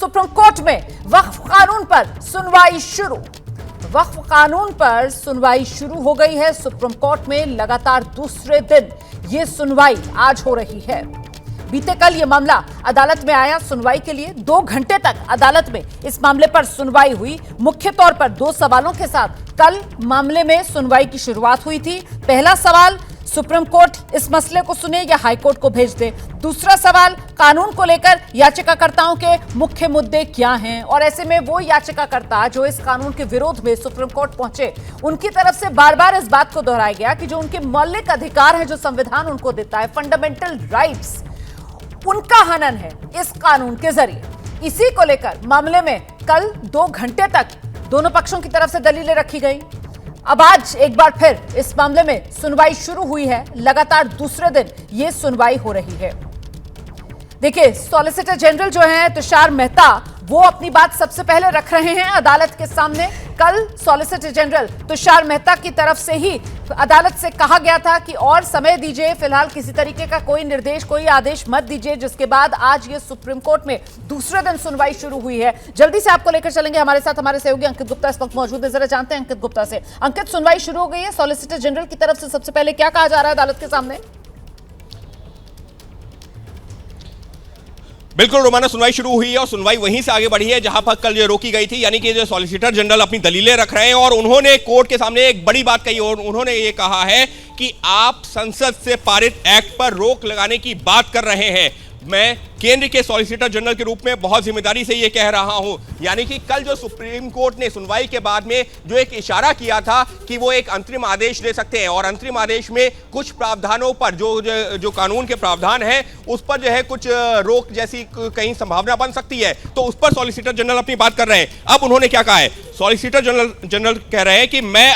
Supreme court में वक्फ कानून पर सुनवाई शुरू। वक्फ कानून पर सुनवाई शुरू हो गई है। सुप्रीम कोर्ट में लगातार दूसरे दिन ये सुनवाई आज हो रही है। बीते कल ये मामला अदालत में आया सुनवाई के लिए। 2 घंटे तक अदालत में इस मामले पर सुनवाई हुई। मुख्य तौर पर 2 सवालों के साथ कल मामले में सुनवाई की शुरुआत हुई थी। पहला सवाल, सुप्रीम कोर्ट इस मसले को सुने या हाई कोर्ट को भेज दे। दूसरा सवाल, कानून को लेकर याचिकाकर्ताओं के मुख्य मुद्दे क्या हैं, और ऐसे में वो याचिकाकर्ता जो इस कानून के विरोध में सुप्रीम कोर्ट पहुंचे, उनकी तरफ से बार बार इस बात को दोहराया गया कि जो उनके मौलिक अधिकार हैं, जो संविधान उनको देता है, फंडामेंटल राइट्स, उनका हनन है इस कानून के जरिए। इसी को लेकर मामले में कल 2 घंटे तक दोनों पक्षों की तरफ से दलीलें रखी गई। अब आज एक बार फिर इस मामले में सुनवाई शुरू हुई है। लगातार दूसरे दिन यह सुनवाई हो रही है। देखिए, सॉलिसिटर जनरल जो हैं तुषार मेहता, वो अपनी बात सबसे पहले रख रहे हैं अदालत के सामने। कल सॉलिसिटर जनरल तुषार मेहता की तरफ से ही अदालत से कहा गया था कि और समय दीजिए, फिलहाल किसी तरीके का कोई निर्देश, कोई आदेश मत दीजिए, जिसके बाद आज ये सुप्रीम कोर्ट में दूसरे दिन सुनवाई शुरू हुई है। जल्दी से आपको लेकर चलेंगे, हमारे साथ हमारे सहयोगी अंकित गुप्ता इस वक्त मौजूद है। जरा जानते हैं अंकित गुप्ता से। अंकित, सुनवाई शुरू हो गई है, सॉलिसिटर जनरल की तरफ से सबसे पहले क्या कहा जा रहा है अदालत के सामने? बिल्कुल रोमाना, सुनवाई शुरू हुई है और सुनवाई वहीं से आगे बढ़ी है जहां पर कल जो रोकी गई थी। यानी कि जो सॉलिसिटर जनरल अपनी दलीलें रख रहे हैं और उन्होंने कोर्ट के सामने एक बड़ी बात कही और उन्होंने ये कहा है कि आप संसद से पारित एक्ट पर रोक लगाने की बात कर रहे हैं। मैं केंद्र के सॉलिसिटर जनरल के रूप में बहुत जिम्मेदारी से ये कह रहा हूं। यानी कि कल जो सुप्रीम कोर्ट ने सुनवाई के बाद में जो एक इशारा किया था कि वो एक अंतरिम आदेश दे सकते हैं और अंतरिम आदेश में कुछ प्रावधानों पर जो कानून के प्रावधान है उस पर जो है कुछ रोक जैसी कहीं संभावना बन सकती है, तो उस पर सॉलिसिटर जनरल अपनी बात कर रहे हैं। अब उन्होंने क्या कहा है? सॉलिसिटर जनरल कह रहे हैं कि मैंने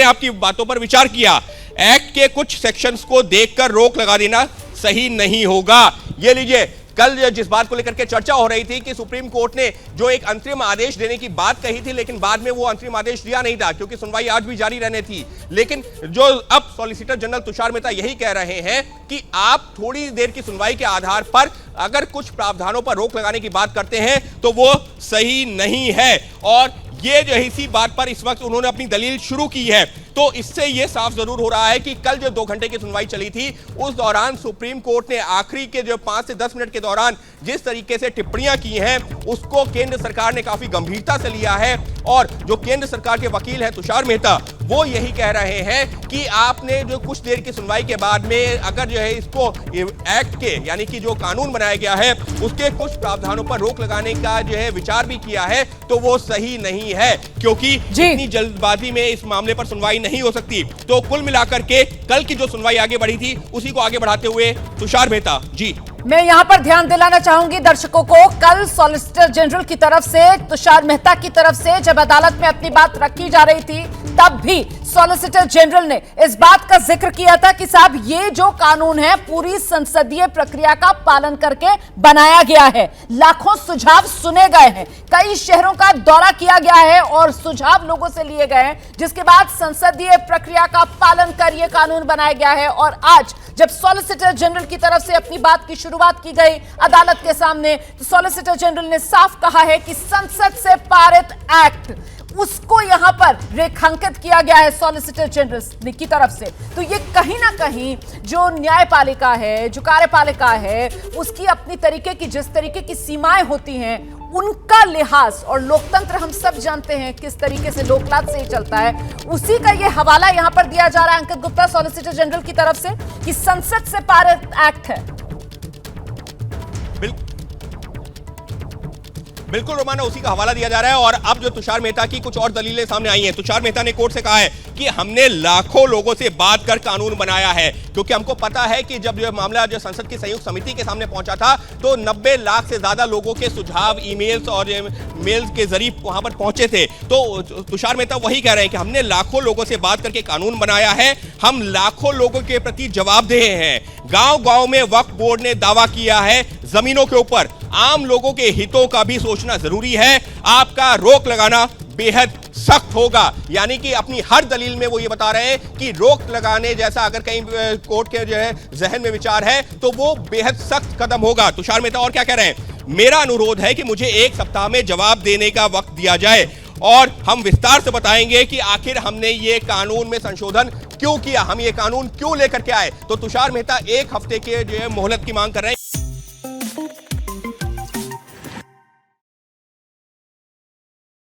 आपकी बातों पर विचार किया। एक्ट के कुछ सेक्शंस को देखकर रोक लगा देना सही नहीं होगा। ये लीजिए, कल जिस बात को लेकर के चर्चा हो रही थी कि सुप्रीम कोर्ट ने जो एक अंतरिम आदेश देने की बात कही थी, लेकिन बाद में वो अंतरिम आदेश दिया नहीं था क्योंकि सुनवाई आज भी जारी रहने थी। लेकिन जो अब सॉलिसिटर जनरल तुषार मेहता यही कह रहे हैं कि आप थोड़ी देर की सुनवाई के आधार पर अगर कुछ प्रावधानों पर रोक लगाने की बात करते हैं तो वो सही नहीं है। और ये जो इसी बात पर इस वक्त उन्होंने अपनी दलील शुरू की है। तो इससे ये साफ जरूर हो रहा है कि कल जो 2 घंटे की सुनवाई चली थी उस दौरान सुप्रीम कोर्ट ने आखिरी के जो 5 से 10 मिनट के दौरान जिस तरीके से टिप्पणियां की हैं उसको केंद्र सरकार ने काफी गंभीरता से लिया है। और जो केंद्र सरकार के वकील हैं तुषार मेहता, वो यही कह रहे हैं कि आपने जो कुछ देर की सुनवाई के बाद में अगर जो है इसको एक्ट के यानी कि जो कानून बनाया गया है उसके कुछ प्रावधानों पर रोक लगाने का जो है विचार भी किया है तो वो सही नहीं है, क्योंकि इतनी जल्दबाजी में इस मामले पर सुनवाई नहीं हो सकती। तो कुल मिलाकर के कल की जो सुनवाई आगे बढ़ी थी उसी को आगे बढ़ाते हुए तुषार मेहता जी, मैं यहां पर ध्यान दिलाना चाहूंगी दर्शकों को, कल सॉलिसिटर जनरल की तरफ से, तुषार मेहता की तरफ से जब अदालत में अपनी बात रखी जा रही थी तब भी सॉलिसिटर जनरल ने इस बात का जिक्र किया था कि साहब ये जो कानून है पूरी संसदीय प्रक्रिया का पालन करके बनाया गया है। लाखों सुझाव सुने गए हैं, कई शहरों का दौरा किया गया है और सुझाव लोगों से लिए गए हैं, जिसके बाद संसदीय प्रक्रिया का पालन कर यह कानून बनाया गया है। और आज जब सॉलिसिटर जनरल की तरफ से अपनी बात की शुरुआत की गई अदालत के सामने, तो सॉलिसिटर जनरल ने साफ कहा है कि संसद से पारित एक्ट उसको यहां पर रेखांकित किया गया है सॉलिसिटर जनरल की तरफ से। तो ये कहीं ना कहीं जो न्यायपालिका है, जो कार्यपालिका है, उसकी अपनी तरीके की जिस तरीके की सीमाएं होती हैं उनका लिहाज, और लोकतंत्र हम सब जानते हैं किस तरीके से लोकराज से ही चलता है, उसी का ये हवाला यहां पर दिया जा रहा है अंकित गुप्ता सॉलिसिटर जनरल की तरफ से कि संसद से पारित एक्ट है। बिल्कुल रोमाना, उसी का हवाला दिया जा रहा है। और अब जो तुषार मेहता की कुछ और दलीलें सामने आई हैं। तुषार मेहता ने कोर्ट से कहा है कि हमने लाखों लोगों से बात कर कानून बनाया है, क्योंकि हमको पता है कि जब जो मामला जो संसद की संयुक्त समिति के सामने पहुंचा था तो 90 लाख से ज्यादा लोगों के सुझाव ईमेल्स और मेल्स के जरिए वहां पर पहुंचे थे। तो तुषार मेहता वही कह रहे हैं कि हमने लाखों लोगों से बात करके कानून बनाया है, हम लाखों लोगों के प्रति जवाबदेह हैं। गांव-गांव में वक्फ बोर्ड ने दावा किया है जमीनों के ऊपर, आम लोगों के हितों का भी सोचना जरूरी है। आपका रोक लगाना बेहद सख्त होगा। यानी कि अपनी हर दलील में वो ये बता रहे हैं कि रोक लगाने जैसा अगर कहीं कोर्ट के जो है जहन में विचार है तो वो बेहद सख्त कदम होगा। तुषार मेहता और क्या कह रहे हैं? मेरा अनुरोध है कि मुझे 1 सप्ताह में जवाब देने का वक्त दिया जाए और हम विस्तार से बताएंगे कि आखिर हमने ये कानून में संशोधन क्यों किया, हम ये कानून क्यों लेकर के आए। तो तुषार मेहता 1 हफ्ते के जो है मोहलत की मांग कर रहे हैं।